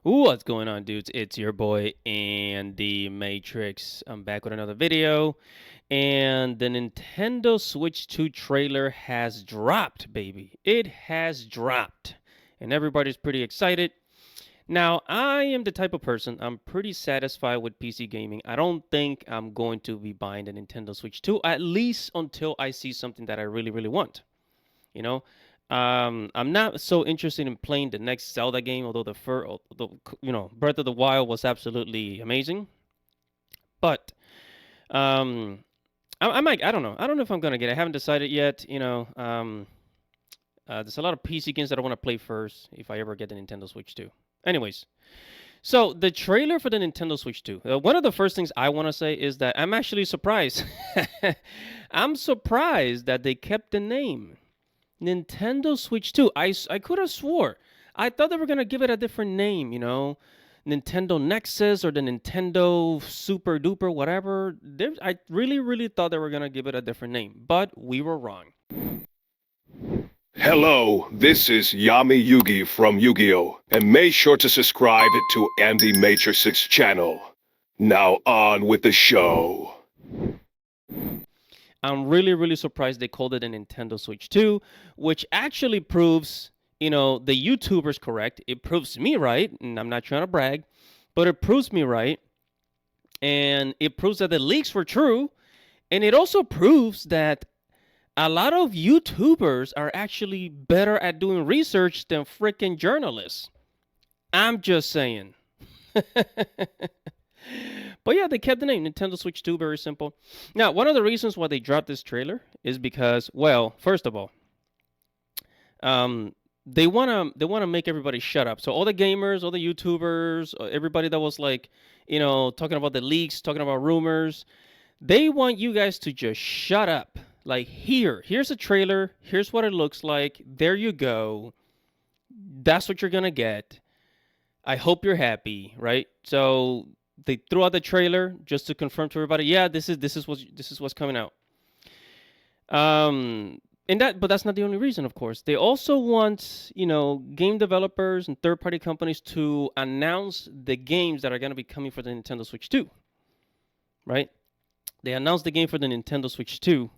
What's going on, dudes? It's your boy Andy Matrix. I'm back with another video, and the Nintendo Switch 2 trailer has dropped, baby. It has dropped, and everybody's pretty excited. Now, I am the type of person, I'm pretty satisfied with PC gaming. I don't think I'm going to be buying the Nintendo Switch 2, at least until I see something that I really, really want. You know, I'm not so interested in playing the next Zelda game, although Breath of the Wild was absolutely amazing. But um, I might, I don't know if I'm gonna get it. I haven't decided yet. There's a lot of PC games that I want to play first if I ever get the Nintendo Switch 2. Anyways, so the trailer for the Nintendo Switch 2. One of the first things I want to say is that I'm actually surprised. I'm surprised that they kept the name. Nintendo Switch 2. I could have swore. I thought they were going to give it a different name, Nintendo Nexus or the Nintendo Super Duper, whatever. I really, really thought they were going to give it a different name, but we were wrong. Hello, this is Yami Yugi from Yu-Gi-Oh! And make sure to subscribe to Andy Matrix's channel. Now on with the show. I'm really, really surprised they called it a Nintendo Switch 2, which actually proves, the YouTubers correct. It proves me right, and I'm not trying to brag, but it proves me right. And it proves that the leaks were true. And it also proves that a lot of YouTubers are actually better at doing research than freaking journalists. I'm just saying. But yeah, they kept the name Nintendo Switch 2, very simple. Now, one of the reasons why they dropped this trailer is because, well, first of all, they wanna make everybody shut up. So all the gamers, all the YouTubers, everybody that was like, talking about the leaks, talking about rumors, they want you guys to just shut up. Like, here's a trailer, here's what it looks like. There you go. That's what you're gonna get. I hope you're happy, right? So they threw out the trailer just to confirm to everybody, yeah, this is what's coming out. But that's not the only reason, of course. They also want, game developers and third-party companies to announce the games that are going to be coming for the Nintendo Switch 2, right? They announced the game for the Nintendo Switch 2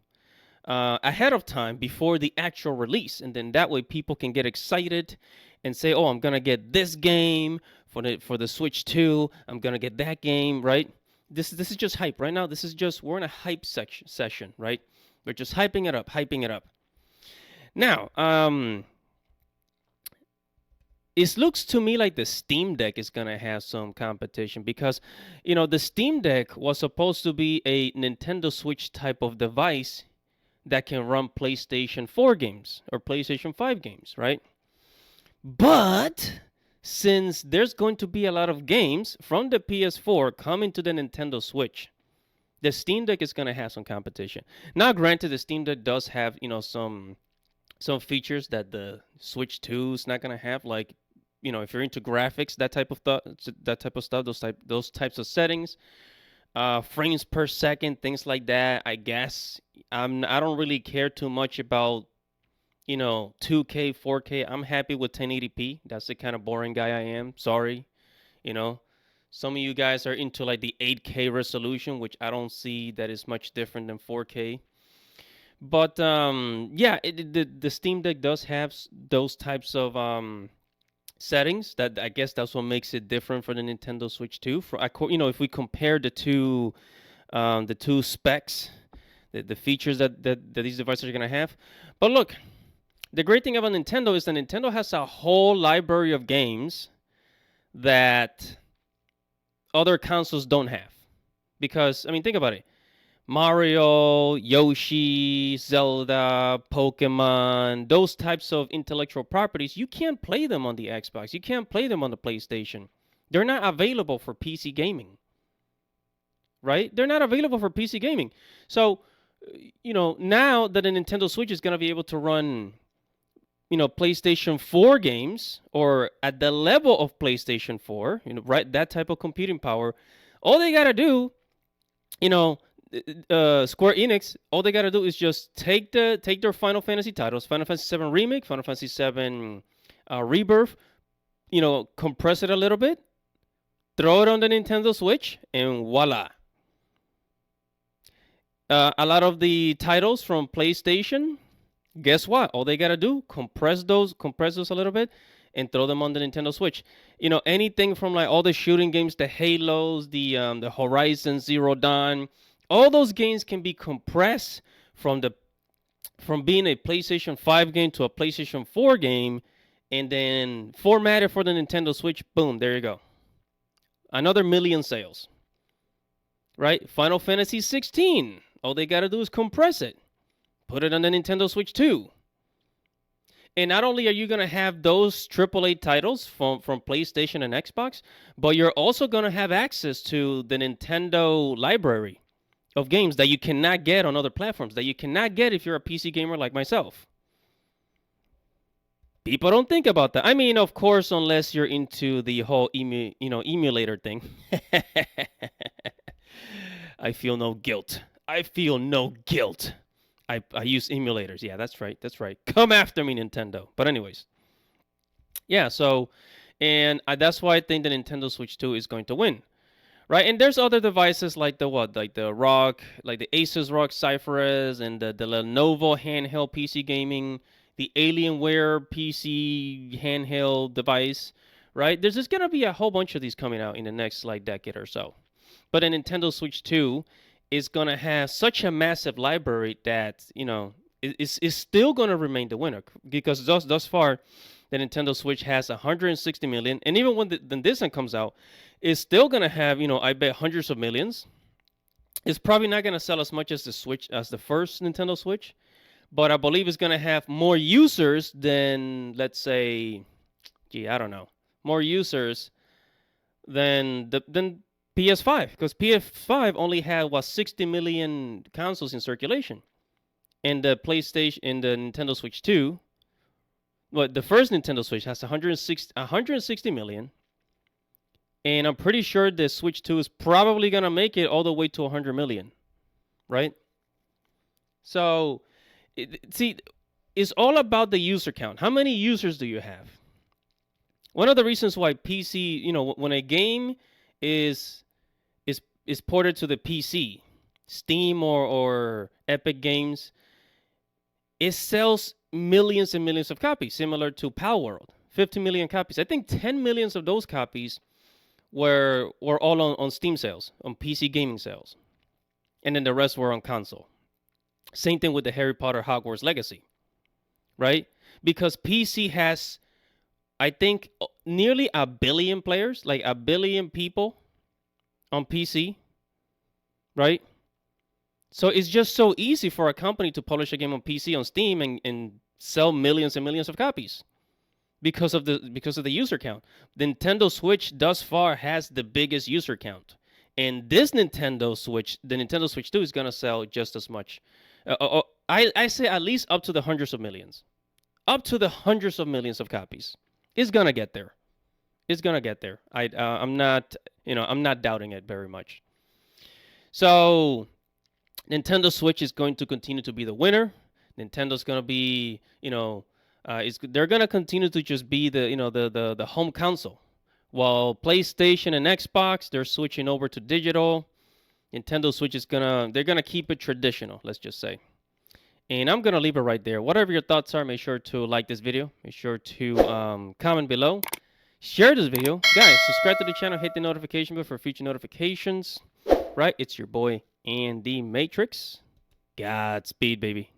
ahead of time before the actual release, and then that way people can get excited and say, "Oh, I'm gonna get this game for the Switch 2. I'm gonna get that game." Right? This is just hype right now. We're in a hype session, right? We're just hyping it up, hyping it up. Now, it looks to me like the Steam Deck is gonna have some competition because, the Steam Deck was supposed to be a Nintendo Switch type of device that can run PlayStation 4 games or PlayStation 5 games, right? But since there's going to be a lot of games from the PS4 coming to the Nintendo Switch, the Steam Deck is going to have some competition. Now, granted, the Steam Deck does have, some features that the Switch 2 is not going to have, like, if you're into graphics, that type of stuff, those types of settings, frames per second, things like that. I guess I don't really care too much about 2K, 4K. I'm happy with 1080p. That's the kind of boring guy I am. Sorry. Some of you guys are into like the 8K resolution, which I don't see that is much different than 4K. But yeah, the Steam Deck does have those types of settings. That I guess that's what makes it different for the Nintendo Switch 2. If we compare the two specs, the features that these devices are gonna have. But look, the great thing about Nintendo is that Nintendo has a whole library of games that other consoles don't have. Because, I mean, think about it. Mario, Yoshi, Zelda, Pokemon, those types of intellectual properties, you can't play them on the Xbox. You can't play them on the PlayStation. They're not available for PC gaming. Right? They're not available for PC gaming. So, now that a Nintendo Switch is going to be able to run PlayStation 4 games or at the level of PlayStation 4, right, that type of computing power, all they got to do, Square Enix, all they got to do is just take their Final Fantasy titles, Final Fantasy 7 Remake, Final Fantasy 7 Rebirth, compress it a little bit, throw it on the Nintendo Switch, and voila. A lot of the titles from PlayStation, guess what? All they gotta do, compress those a little bit, and throw them on the Nintendo Switch. Anything from like all the shooting games, the Halos, the Horizon Zero Dawn, all those games can be compressed from being a PlayStation 5 game to a PlayStation 4 game, and then formatted for the Nintendo Switch. Boom, there you go. Another million sales. Right? Final Fantasy 16. All they gotta do is compress it. Put it on the Nintendo Switch too. And not only are you going to have those AAA titles from PlayStation and Xbox, but you're also going to have access to the Nintendo library of games that you cannot get on other platforms, that you cannot get if you're a PC gamer like myself. People don't think about that. I mean, of course, unless you're into the whole emulator thing. I feel no guilt. I feel no guilt. I use emulators. Yeah, that's right. That's right. Come after me, Nintendo. But anyways, yeah. So, and that's why I think the Nintendo Switch 2 is going to win, right? And there's other devices like like the ROG, like the Asus ROG Cyphers, and the Lenovo handheld PC gaming, the Alienware PC handheld device, right? There's just gonna be a whole bunch of these coming out in the next like decade or so. But a Nintendo Switch 2 is going to have such a massive library that, is still going to remain the winner, because thus far, the Nintendo Switch has 160 million. And even when this one comes out, it's still going to have, I bet hundreds of millions. It's probably not going to sell as much as the first Nintendo Switch, but I believe it's going to have more users than, let's say, I don't know, more users than PS5, because PS5 only had 60 million consoles in circulation, and the Nintendo Switch 2, the first Nintendo Switch has 160 million, and I'm pretty sure the Switch 2 is probably gonna make it all the way to 100 million, right? So, see, it's all about the user count. How many users do you have? One of the reasons why PC, when a game is ported to the PC, Steam or Epic Games, it sells millions and millions of copies, similar to Palworld, 50 million copies. I think 10 millions of those copies were all on Steam sales, on PC gaming sales, and then the rest were on console. Same thing with the Harry Potter Hogwarts Legacy, right? Because PC has, I think, nearly 1 billion players, like 1 billion people on PC, right? So it's just so easy for a company to publish a game on PC on Steam and sell millions and millions of copies because of the user count. The Nintendo Switch thus far has the biggest user count, and this Nintendo Switch, the Nintendo Switch 2, is gonna sell just as much. I say at least up to the hundreds of millions, up to the hundreds of millions of copies. It's gonna get there. It's gonna get there. I'm not doubting it very much. So Nintendo Switch is going to continue to be the winner. Nintendo's going to be, they're going to continue to just be the home console. While PlayStation and Xbox, they're switching over to digital. Nintendo Switch they're going to keep it traditional, let's just say. And I'm going to leave it right there. Whatever your thoughts are, make sure to like this video. Make sure to comment below. Share this video. Guys, subscribe to the channel. Hit the notification bell for future notifications. Right? It's your boy, Andy Matrix. Godspeed, baby.